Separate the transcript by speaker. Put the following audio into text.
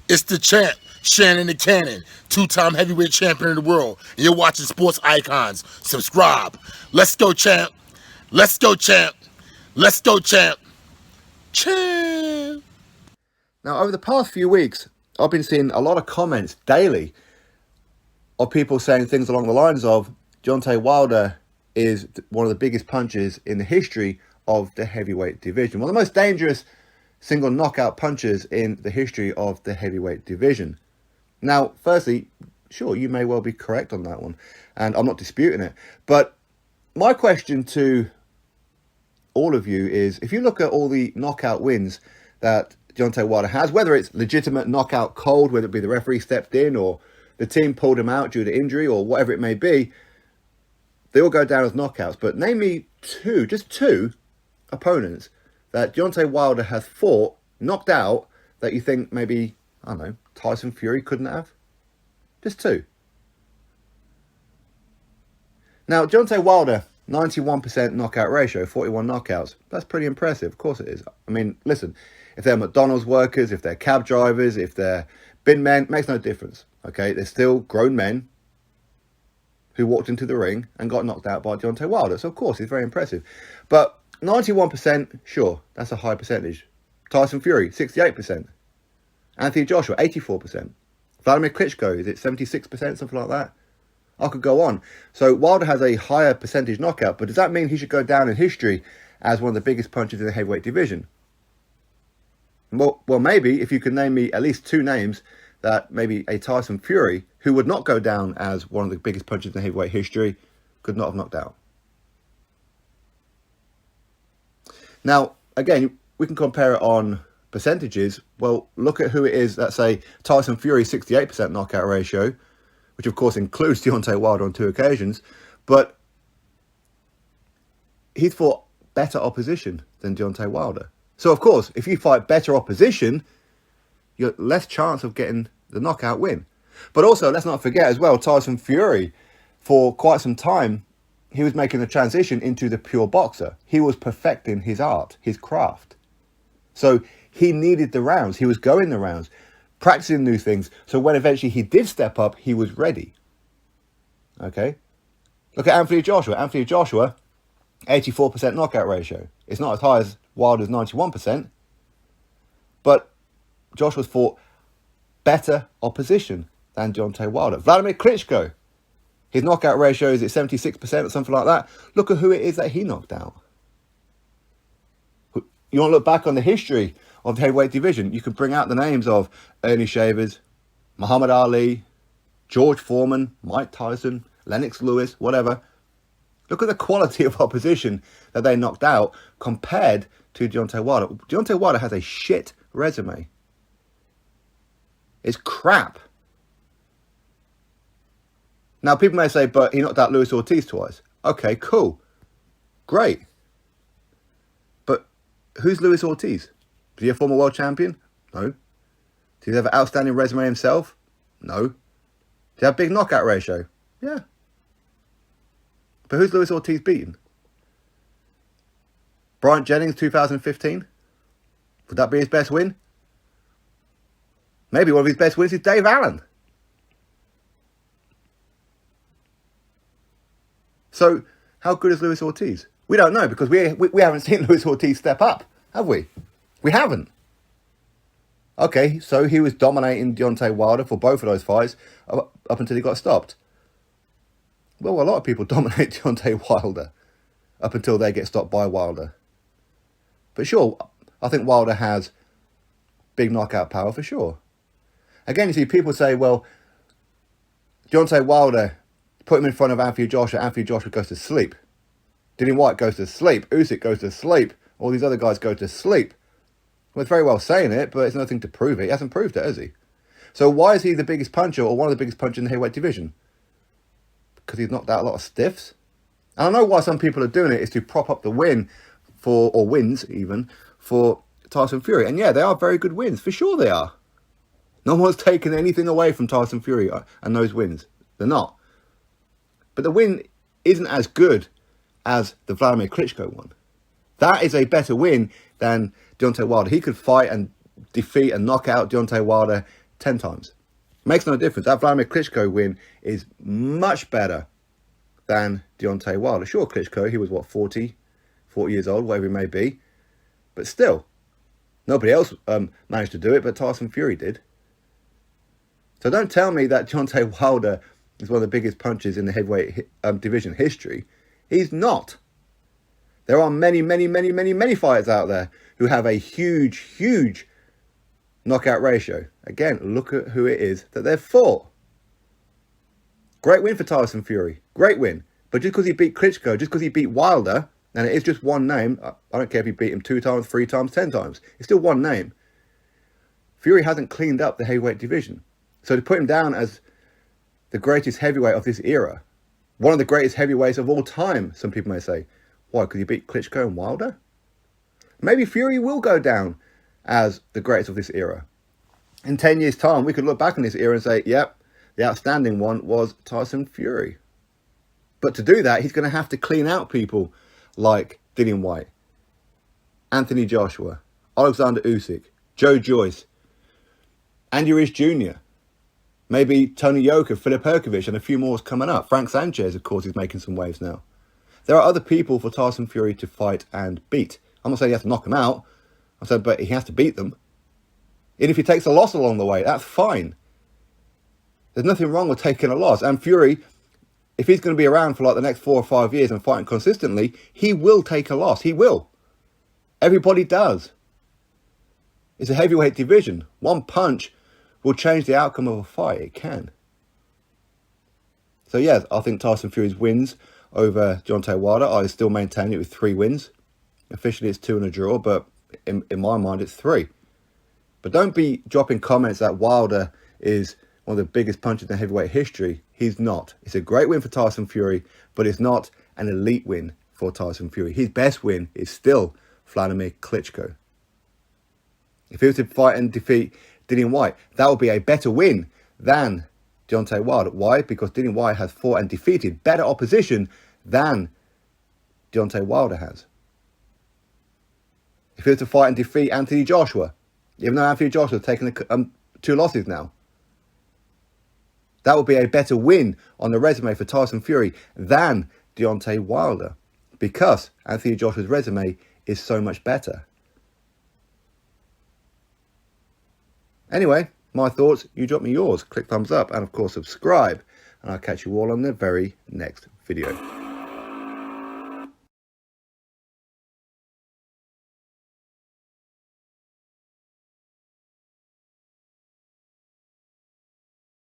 Speaker 1: It's the champ, Shannon the Cannon, two-time heavyweight champion of the world. And you're watching Sports Icons. Subscribe. Let's go, champ. Let's go, champ. Let's go, champ. Champ.
Speaker 2: Now, over the past few weeks, I've been seeing a lot of comments daily of people saying things along the lines of Deontay Wilder is one of the biggest punchers in the history of the heavyweight division. One of the most dangerous single knockout punchers in the history of the heavyweight division. Now, firstly, sure, you may well be correct on that one, and I'm not disputing it. But my question to all of you is, if you look at all the knockout wins that Deontay Wilder has, whether it's legitimate knockout cold, whether it be the referee stepped in or the team pulled him out due to injury or whatever it may be, they all go down as knockouts. But name me just two opponents that Deontay Wilder has fought, knocked out, that you think maybe, I don't know, Tyson Fury couldn't have? Just two. Now, Deontay Wilder, 91% knockout ratio, 41 knockouts. That's pretty impressive. Of course it is. I mean, listen, if they're McDonald's workers, if they're cab drivers, if they're bin men, makes no difference. Okay, they're still grown men who walked into the ring and got knocked out by Deontay Wilder. So, of course, it's very impressive. But 91%, sure, that's a high percentage. Tyson Fury, 68%. Anthony Joshua, 84%. Vladimir Klitschko, is it 76%, something like that? I could go on. So Wilder has a higher percentage knockout, but does that mean he should go down in history as one of the biggest punchers in the heavyweight division? Well, maybe if you could name me at least two names that maybe a Tyson Fury, who would not go down as one of the biggest punchers in heavyweight history, could not have knocked out. Now, again, we can compare it on percentages. Well, look at who it is that say Tyson Fury, 68% knockout ratio, which of course includes Deontay Wilder on two occasions, but he's fought better opposition than Deontay Wilder. So of course, if you fight better opposition, you're less chance of getting the knockout win. But also, let's not forget as well, Tyson Fury, for quite some time, he was making the transition into the pure boxer. He was perfecting his art, his craft. So he needed the rounds. He was going the rounds, practicing new things. So when eventually he did step up, he was ready. Okay? Look at Anthony Joshua. Anthony Joshua, 84% knockout ratio. It's not as high as Wilder's 91%. But Joshua's fought better opposition than Deontay Wilder. Vladimir Klitschko, his knockout ratio is at 76% or something like that. Look at who it is that he knocked out. You want to look back on the history of the heavyweight division, you can bring out the names of Ernie Shavers, Muhammad Ali, George Foreman, Mike Tyson, Lennox Lewis, whatever. Look at the quality of opposition that they knocked out compared to Deontay Wilder. Deontay Wilder has a shit resume. It's crap. Now, people may say, but he knocked out Luis Ortiz twice. Okay, cool. Great. But who's Luis Ortiz? Is he a former world champion? No. Does he have an outstanding resume himself? No. Does he have a big knockout ratio? Yeah. But who's Luis Ortiz beaten? Bryant Jennings, 2015? Would that be his best win? Maybe one of his best wins is Dave Allen. So, how good is Luis Ortiz? We don't know, because we haven't seen Luis Ortiz step up, have we? We haven't. Okay, so he was dominating Deontay Wilder for both of those fights up until he got stopped. Well, a lot of people dominate Deontay Wilder up until they get stopped by Wilder. But sure, I think Wilder has big knockout power for sure. Again, you see people say, well, Deontay Wilder, put him in front of Anthony Joshua goes to sleep. Dillian White goes to sleep. Usyk goes to sleep. All these other guys go to sleep. Well, it's very well saying it, but it's nothing to prove it. He hasn't proved it, has he? So why is he the biggest puncher or one of the biggest punchers in the heavyweight division? Because he's knocked out a lot of stiffs? And I know why some people are doing it is to prop up the win or wins even, for Tyson Fury. And yeah, they are very good wins. For sure they are. No one's taken anything away from Tyson Fury and those wins. They're not. But the win isn't as good as the Vladimir Klitschko one. That is a better win than Deontay Wilder. He could fight and defeat and knock out Deontay Wilder 10 times. Makes no difference. That Vladimir Klitschko win is much better than Deontay Wilder. Sure, Klitschko, he was, what, 40 years old, whatever he may be. But still, nobody else managed to do it, but Tyson Fury did. So don't tell me that Deontay Wilder is one of the biggest punchers in the heavyweight division history. He's not. There are many, many, many, many, many fighters out there who have a huge, huge knockout ratio. Again, look at who it is that they've fought. Great win for Tyson Fury. Great win. But just because he beat Klitschko, just because he beat Wilder, and it is just one name, I don't care if he beat him 2 times, 3 times, 10 times. It's still one name. Fury hasn't cleaned up the heavyweight division. So to put him down as the greatest heavyweight of this era, one of the greatest heavyweights of all time, some people may say. Why? Because he beat Klitschko and Wilder? Maybe Fury will go down as the greatest of this era. In 10 years' time, we could look back on this era and say, yep, the outstanding one was Tyson Fury. But to do that, he's going to have to clean out people like Dillian Whyte, Anthony Joshua, Alexander Usyk, Joe Joyce, Andy Ruiz Jr., maybe Tony Yoka, Filip Herkovich, and a few more is coming up. Frank Sanchez, of course, is making some waves now. There are other people for Tyson Fury to fight and beat. I'm not saying he has to knock them out. I said, but he has to beat them. And if he takes a loss along the way, that's fine. There's nothing wrong with taking a loss. And Fury, if he's going to be around for like the next 4 or 5 years and fighting consistently, he will take a loss. He will. Everybody does. It's a heavyweight division. One punch will change the outcome of a fight. It can. So yes, I think Tyson Fury's wins over Deontay Wilder, I still maintain it with 3 wins. Officially it's 2 and a draw, but in my mind it's 3. But don't be dropping comments that Wilder is one of the biggest punchers in heavyweight history. He's not. It's a great win for Tyson Fury, but it's not an elite win for Tyson Fury. His best win is still Vladimir Klitschko. If he was to fight and defeat Dillian Whyte, that would be a better win than Deontay Wilder. Why? Because Dillian Whyte has fought and defeated better opposition than Deontay Wilder has. If he was to fight and defeat Anthony Joshua, even though Anthony Joshua has taken 2 losses now, that would be a better win on the resume for Tyson Fury than Deontay Wilder, because Anthony Joshua's resume is so much better. Anyway, my thoughts, you drop me yours. Click thumbs up and of course subscribe. And I'll catch you all on the very next video.